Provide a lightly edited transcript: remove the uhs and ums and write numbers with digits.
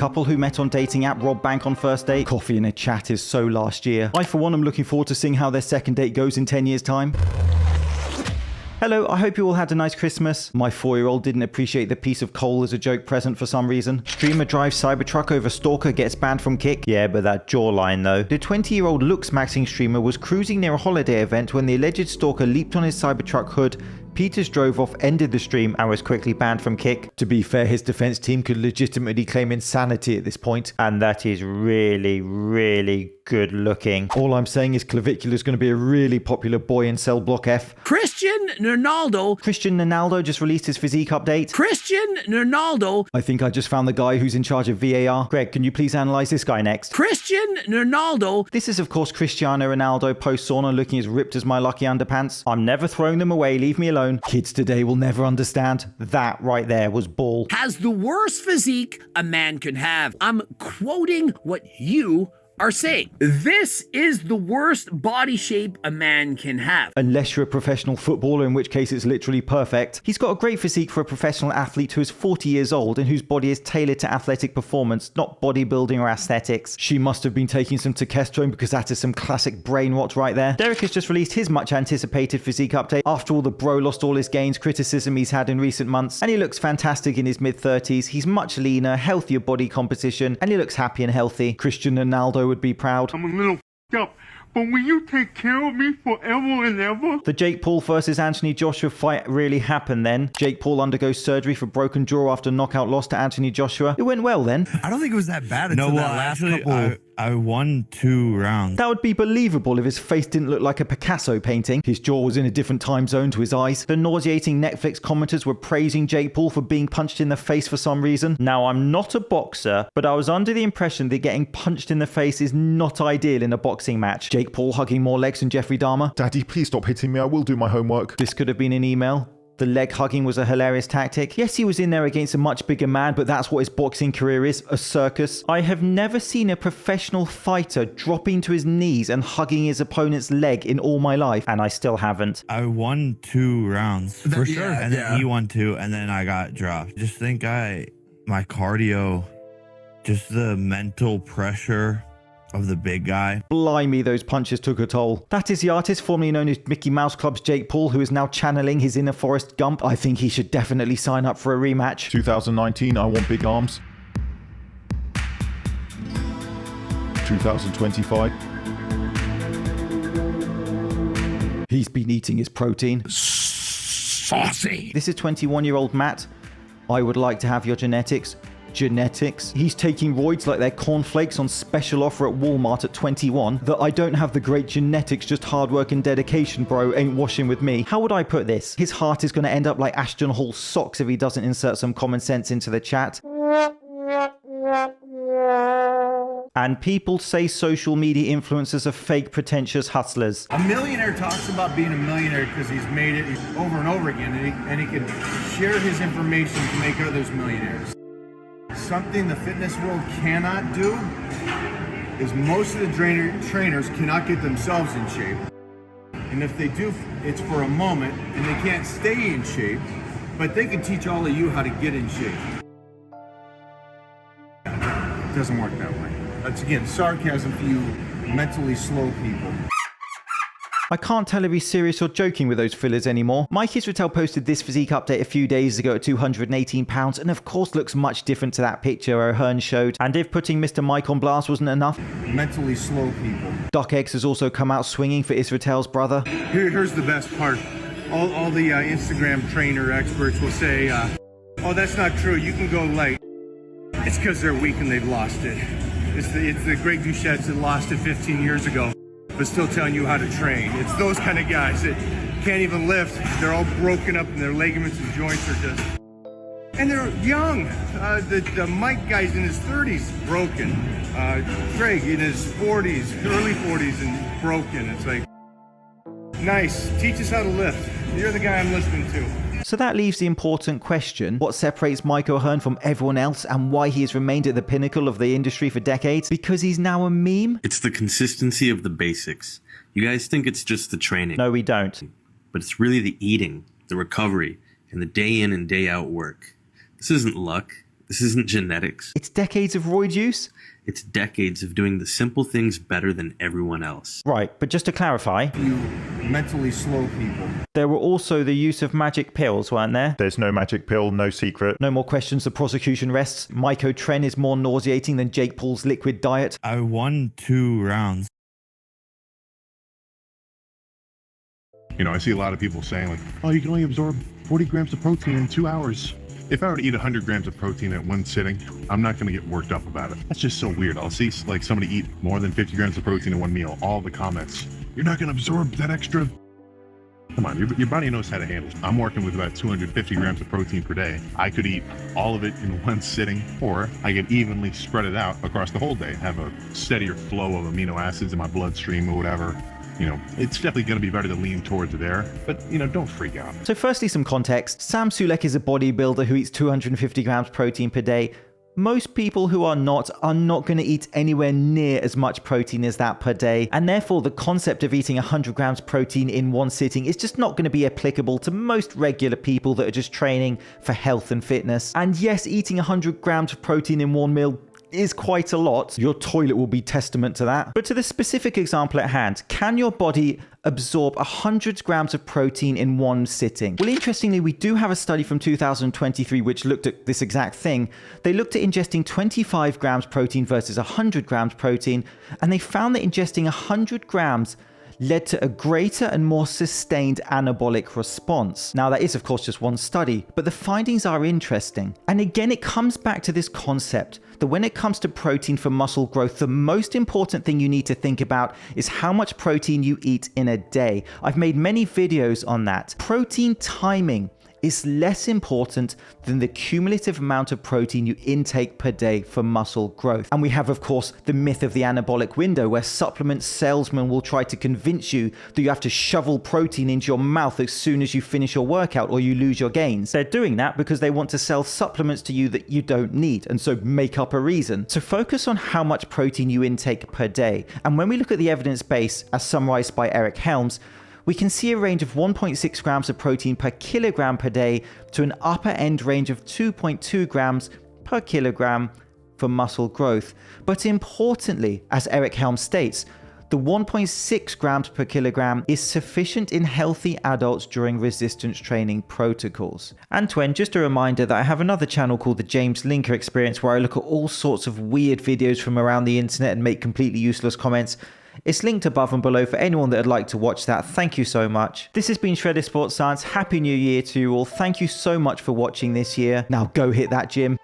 couple who met on dating app rob bank on first date. Coffee and a chat is so last year. I for one am looking forward to seeing how their second date goes in 10 years time. Hello, I hope you all had a nice Christmas. My 4-year-old didn't appreciate the piece of coal as a joke present for some reason. Streamer drives Cybertruck over stalker, gets banned from Kick. Yeah, but that jawline though. The 20-year-old looks maxing streamer was cruising near a holiday event when the alleged stalker leaped on his Cybertruck hood. Peters drove off, ended the stream, and was quickly banned from Kick. To be fair, his defense team could legitimately claim insanity at this point, and that is really, really good looking. All I'm saying is Clavicular is going to be a really popular boy in Cell Block F. Cristiano Ronaldo just released his physique update. I think I just found the guy who's in charge of VAR. Greg, can you please analyze this guy next? This is of course Cristiano Ronaldo post-sauna looking as ripped as my lucky underpants. I'm never throwing them away, leave me alone. Kids today will never understand. That right there was ball. Has the worst physique a man can have. I'm quoting what you are saying. This is the worst body shape a man can have. Unless you're a professional footballer, in which case it's literally perfect. He's got a great physique for a professional athlete who is 40 years old and whose body is tailored to athletic performance, not bodybuilding or aesthetics. She must have been taking some testosterone because that is some classic brain rot right there. Derek has just released his much anticipated physique update after all the bro lost all his gains criticism he's had in recent months, and he looks fantastic in his mid-30s. He's much leaner, healthier body composition, and he looks happy and healthy. Cristiano Ronaldo would be proud. I'm a little up, but will you take care of me forever and ever? The Jake Paul versus Anthony Joshua fight really happened then. Jake Paul undergoes surgery for broken jaw after knockout loss to Anthony Joshua. It went well then. I don't think it was that bad until that last couple. I won 2 rounds. That would be believable if his face didn't look like a Picasso painting. His jaw was in a different time zone to his eyes. The nauseating Netflix commenters were praising Jake Paul for being punched in the face for some reason. Now, I'm not a boxer, but I was under the impression that getting punched in the face is not ideal in a boxing match. Jake Paul hugging more legs than Jeffrey Dahmer. Daddy, please stop hitting me. I will do my homework. This could have been an email. The leg hugging was a hilarious tactic. Yes, he was in there against a much bigger man, but that's what his boxing career is, a circus. I have never seen a professional fighter dropping to his knees and hugging his opponent's leg in all my life, and I still haven't. I won 2 rounds for sure, and then he won 2, and then I got dropped. Just think my cardio, just the mental pressure of the big guy. Blimey, those punches took a toll. That is the artist formerly known as Mickey Mouse Club's Jake Paul, who is now channeling his inner Forrest Gump. I think he should definitely sign up for a rematch. 2019, I want big arms. 2025. He's been eating his protein. Saucy. This is 21-year-old Matt. I would like to have your genetics. Genetics. He's taking roids like they're cornflakes on special offer at Walmart at 21. That I don't have the great genetics, just hard work and dedication, bro, ain't washing with me. How would I put this? His heart is going to end up like Ashton Hall's socks if he doesn't insert some common sense into the chat. And people say social media influencers are fake, pretentious hustlers. A millionaire talks about being a millionaire because he's made it over and over again, and he can share his information to make others millionaires. Something the fitness world cannot do is most of the trainers cannot get themselves in shape. And if they do, it's for a moment, and they can't stay in shape, but they can teach all of you how to get in shape. It doesn't work that way. That's, again, sarcasm for you mentally slow people. I can't tell if he's serious or joking with those fillers anymore. Mike Israel posted this physique update a few days ago at 218 pounds, and of course looks much different to that picture O'Hearn showed. And if putting Mr. Mike on blast wasn't enough, mentally slow people. Doc X has also come out swinging for Israel's brother. Here's the best part. All the Instagram trainer experts will say, oh, that's not true, you can go light. It's because they're weak and they've lost it. It's the great Duchettes that lost it 15 years ago, but still telling you how to train. It's those kind of guys that can't even lift. They're all broken up and their ligaments and joints are just... And they're young. The Mike guy's in his 30s, broken. Craig in his 40s, early 40s, and broken. It's like, nice, teach us how to lift. You're the guy I'm listening to. So that leaves the important question, what separates Mike O'Hearn from everyone else and why he has remained at the pinnacle of the industry for decades? Because he's now a meme? It's the consistency of the basics. You guys think it's just the training. No, we don't. But it's really the eating, the recovery, and the day in and day out work. This isn't luck. This isn't genetics. It's decades of roid use? It's decades of doing the simple things better than everyone else. Right, but just to clarify, You mentally slow people. there were also the use of magic pills, weren't there? There's no magic pill, no secret. No more questions, the prosecution rests. Mycotren is more nauseating than Jake Paul's liquid diet. I won 2 rounds. You know, I see a lot of people saying like, oh, you can only absorb 40 grams of protein in 2 hours. If I were to eat 100 grams of protein at one sitting, I'm not going to get worked up about it. That's just so weird. I'll see like somebody eat more than 50 grams of protein in one meal. All the comments, you're not going to absorb that extra. Come on, your body knows how to handle it. I'm working with about 250 grams of protein per day. I could eat all of it in one sitting, or I could evenly spread it out across the whole day, have a steadier flow of amino acids in my bloodstream or whatever. You know, it's definitely going to be better to lean towards there, but, you know, don't freak out. So firstly, some context. Sam Sulek is a bodybuilder who eats 250 grams protein per day. Most people who are not going to eat anywhere near as much protein as that per day, and therefore the concept of eating 100 grams protein in one sitting is just not going to be applicable to most regular people that are just training for health and fitness. And yes, eating 100 grams of protein in one meal is quite a lot. Your toilet will be testament to that. But to the specific example at hand, can your body absorb 100 grams of protein in one sitting? Well, interestingly, we do have a study from 2023 which looked at this exact thing. They looked at ingesting 25 grams protein versus 100 grams protein, and they found that ingesting 100 grams led to a greater and more sustained anabolic response. Now, that is, of course, just one study, but the findings are interesting. And again, it comes back to this concept that when it comes to protein for muscle growth, the most important thing you need to think about is how much protein you eat in a day. I've made many videos on that. Protein timing is less important than the cumulative amount of protein you intake per day for muscle growth. And we have, of course, the myth of the anabolic window, where supplement salesmen will try to convince you that you have to shovel protein into your mouth as soon as you finish your workout or you lose your gains. They're doing that because they want to sell supplements to you that you don't need, and so make up a reason. So focus on how much protein you intake per day. And when we look at the evidence base as summarized by Eric Helms, we can see a range of 1.6 grams of protein per kilogram per day to an upper end range of 2.2 grams per kilogram for muscle growth. But importantly, as Eric Helms states, the 1.6 grams per kilogram is sufficient in healthy adults during resistance training protocols. And Twen, just a reminder that I have another channel called the James Linker Experience, where I look at all sorts of weird videos from around the internet and make completely useless comments. It's linked above and below for anyone that would like to watch that. Thank you so much. This has been Shredded Sports Science. Happy New Year to you all. Thank you so much for watching this year. Now go hit that gym.